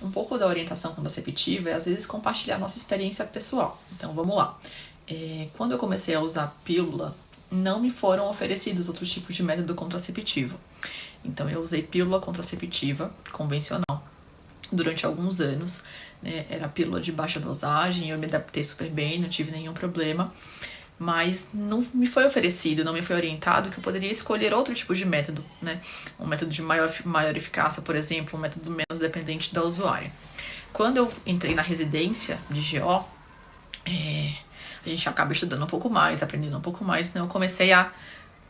um pouco da orientação contraceptiva é, às vezes, compartilhar nossa experiência pessoal. Então, vamos lá. Quando eu comecei a usar pílula, não me foram oferecidos outros tipos de método contraceptivo. Então, eu usei pílula contraceptiva convencional durante alguns anos, né? Era pílula de baixa dosagem, eu me adaptei super bem, não tive nenhum problema. Mas não me foi oferecido, não me foi orientado que eu poderia escolher outro tipo de método, né? Um método de maior eficácia, por exemplo, um método menos dependente da usuária. Quando eu entrei na residência de GO, a gente acaba estudando um pouco mais, aprendendo um pouco mais, então eu comecei a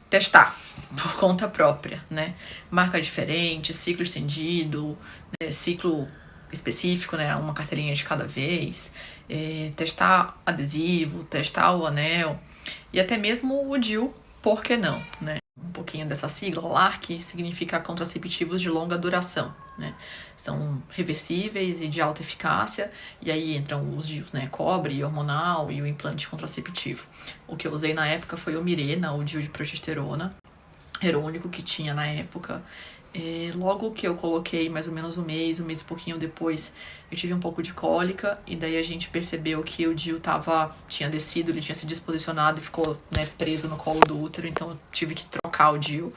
testar por conta própria, né? Marca diferente, ciclo estendido, né? Ciclo específico, né? Uma carteirinha de cada vez, testar adesivo, testar o anel e até mesmo o DIU, por que não, né? Um pouquinho dessa sigla LARC significa contraceptivos de longa duração, né? São reversíveis e de alta eficácia, e aí entram os DIUs, né? Cobre, hormonal e o implante contraceptivo. O que eu usei na época foi o Mirena, o DIU de progesterona, era o único que tinha na época. Logo que eu coloquei, mais ou menos um mês e pouquinho depois, eu tive um pouco de cólica, e daí a gente percebeu que o DIU tinha descido, ele tinha se disposicionado e ficou, né, preso no colo do útero, então eu tive que trocar o DIU.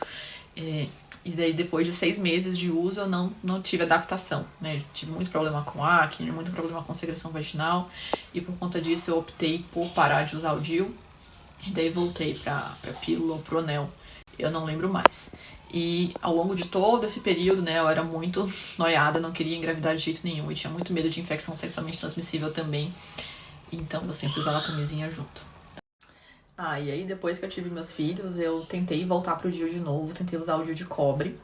E daí, depois de 6 meses de uso, eu não tive adaptação, né? Eu tive muito problema com acne, muito problema com secreção vaginal, e por conta disso eu optei por parar de usar o DIU, e daí voltei pra pílula ou pro anel. Eu não lembro mais. E ao longo de todo esse período, né, eu era muito noiada, não queria engravidar de jeito nenhum, e tinha muito medo de infecção sexualmente transmissível também, então eu sempre usava a camisinha junto. E aí depois que eu tive meus filhos, eu tentei voltar pro DIU de novo, tentei usar o DIU de cobre,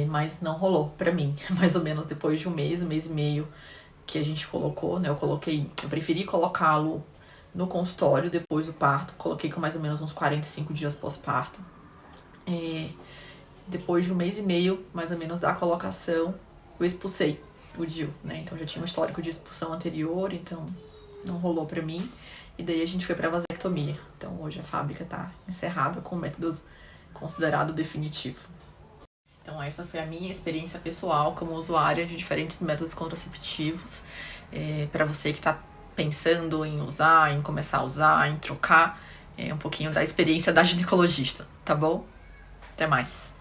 mas não rolou pra mim. Mais ou menos depois de um mês e meio que a gente colocou, né, eu preferi colocá-lo no consultório depois do parto, coloquei com mais ou menos uns 45 dias pós-parto. Depois de um mês e meio, mais ou menos, da colocação, eu expulsei o DIU, né? Então já tinha um histórico de expulsão anterior, então não rolou pra mim. E daí a gente foi pra vasectomia. Então hoje a fábrica tá encerrada com o método considerado definitivo. Então essa foi a minha experiência pessoal como usuária de diferentes métodos contraceptivos. Para você que tá pensando em usar, em começar a usar, em trocar, um pouquinho da experiência da ginecologista, tá bom? Até mais!